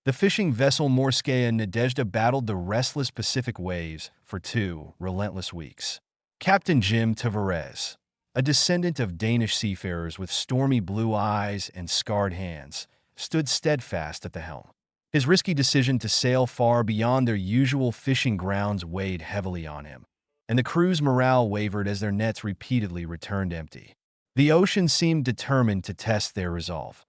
The fishing vessel Morskaya Nadezhda battled the restless Pacific waves for 2 relentless weeks. Captain Jim Tavares, a descendant of Danish seafarers with stormy blue eyes and scarred hands, stood steadfast at the helm. His risky decision to sail far beyond their usual fishing grounds weighed heavily on him, and the crew's morale wavered as their nets repeatedly returned empty. The ocean seemed determined to test their resolve,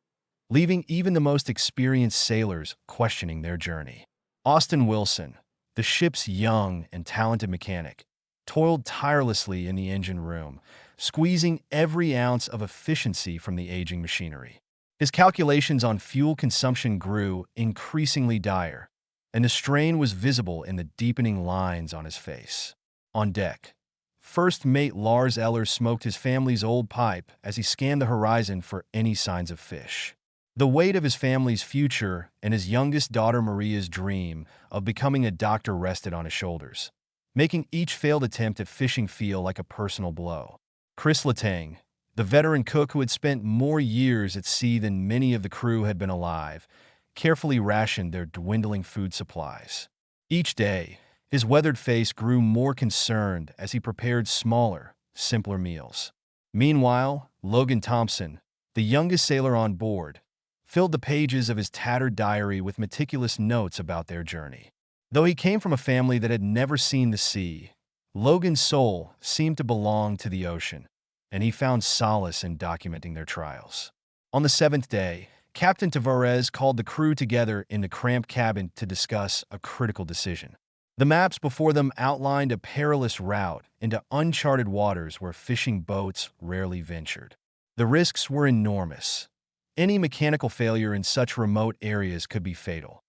leaving even the most experienced sailors questioning their journey. Austin Wilson, the ship's young and talented mechanic, toiled tirelessly in the engine room, squeezing every ounce of efficiency from the aging machinery. His calculations on fuel consumption grew increasingly dire, and the strain was visible in the deepening lines on his face. On deck, First Mate Lars Eller smoked his family's old pipe as he scanned the horizon for any signs of fish. The weight of his family's future and his youngest daughter Maria's dream of becoming a doctor rested on his shoulders, making each failed attempt at fishing feel like a personal blow. Chris Letang, the veteran cook who had spent more years at sea than many of the crew had been alive, carefully rationed their dwindling food supplies. Each day, his weathered face grew more concerned as he prepared smaller, simpler meals. Meanwhile, Logan Thompson, the youngest sailor on board, filled the pages of his tattered diary with meticulous notes about their journey. Though he came from a family that had never seen the sea, Logan's soul seemed to belong to the ocean, and he found solace in documenting their trials. On the 7th day, Captain Tavares called the crew together in the cramped cabin to discuss a critical decision. The maps before them outlined a perilous route into uncharted waters where fishing boats rarely ventured. The risks were enormous. Any mechanical failure in such remote areas could be fatal,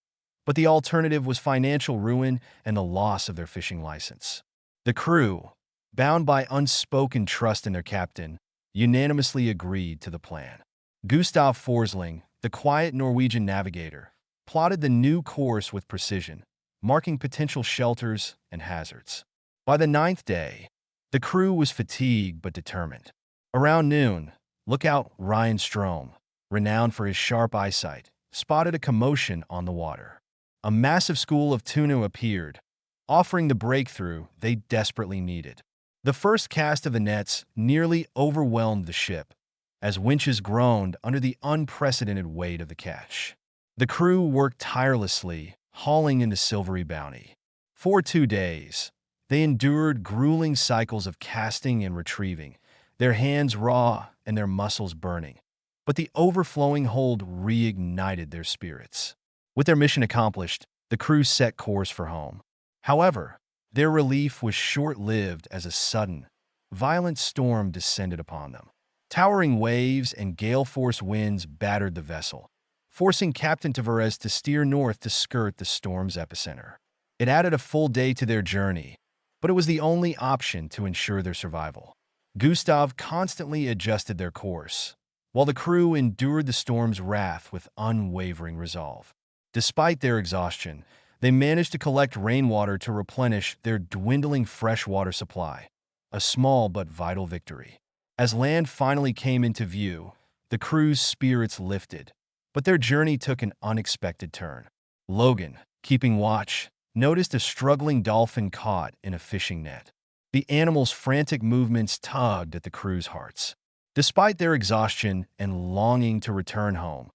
but the alternative was financial ruin and the loss of their fishing license. The crew, bound by unspoken trust in their captain, unanimously agreed to the plan. Gustav Forsling, the quiet Norwegian navigator, plotted the new course with precision, marking potential shelters and hazards. By the 9th day, the crew was fatigued but determined. Around noon, lookout Ryan Strom, renowned for his sharp eyesight, spotted a commotion on the water. A massive school of tuna appeared, offering the breakthrough they desperately needed. The first cast of the nets nearly overwhelmed the ship, as winches groaned under the unprecedented weight of the catch. The crew worked tirelessly, hauling in the silvery bounty. For 2 days, they endured grueling cycles of casting and retrieving, their hands raw and their muscles burning. But the overflowing hold reignited their spirits. With their mission accomplished, the crew set course for home. However, their relief was short-lived as a sudden, violent storm descended upon them. Towering waves and gale-force winds battered the vessel, forcing Captain Tavares to steer north to skirt the storm's epicenter. It added a full day to their journey, but it was the only option to ensure their survival. Gustav constantly adjusted their course, while the crew endured the storm's wrath with unwavering resolve. Despite their exhaustion, they managed to collect rainwater to replenish their dwindling freshwater supply, a small but vital victory. As land finally came into view, the crew's spirits lifted, but their journey took an unexpected turn. Logan, keeping watch, noticed a struggling dolphin caught in a fishing net. The animal's frantic movements tugged at the crew's hearts. Despite their exhaustion and longing to return home,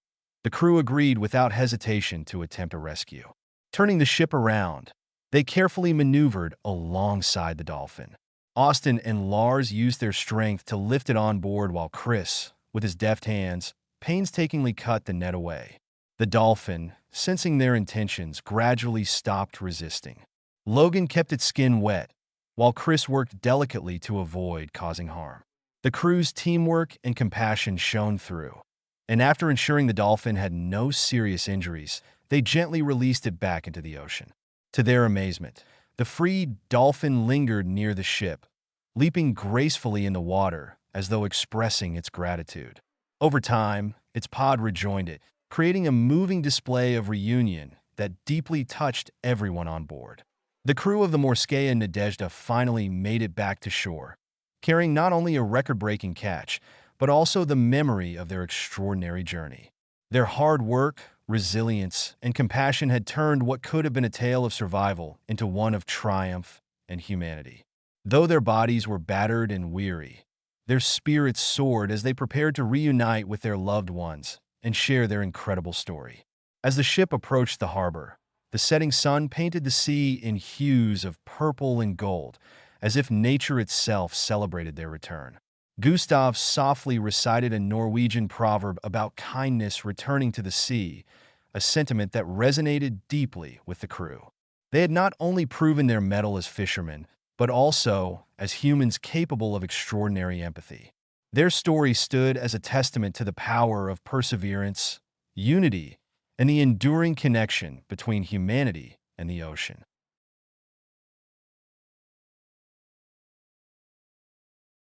the crew agreed without hesitation to attempt a rescue. Turning the ship around, they carefully maneuvered alongside the dolphin. Austin and Lars used their strength to lift it on board while Chris, with his deft hands, painstakingly cut the net away. The dolphin, sensing their intentions, gradually stopped resisting. Logan kept its skin wet, while Chris worked delicately to avoid causing harm. The crew's teamwork and compassion shone through, and after ensuring the dolphin had no serious injuries, they gently released it back into the ocean. To their amazement, the freed dolphin lingered near the ship, leaping gracefully in the water as though expressing its gratitude. Over time, its pod rejoined it, creating a moving display of reunion that deeply touched everyone on board. The crew of the Morskaya Nadezhda finally made it back to shore, carrying not only a record-breaking catch, but also the memory of their extraordinary journey. Their hard work, resilience, and compassion had turned what could have been a tale of survival into one of triumph and humanity. Though their bodies were battered and weary, their spirits soared as they prepared to reunite with their loved ones and share their incredible story. As the ship approached the harbor, the setting sun painted the sea in hues of purple and gold, as if nature itself celebrated their return. Gustav softly recited a Norwegian proverb about kindness returning to the sea, a sentiment that resonated deeply with the crew. They had not only proven their mettle as fishermen, but also as humans capable of extraordinary empathy. Their story stood as a testament to the power of perseverance, unity, and the enduring connection between humanity and the ocean.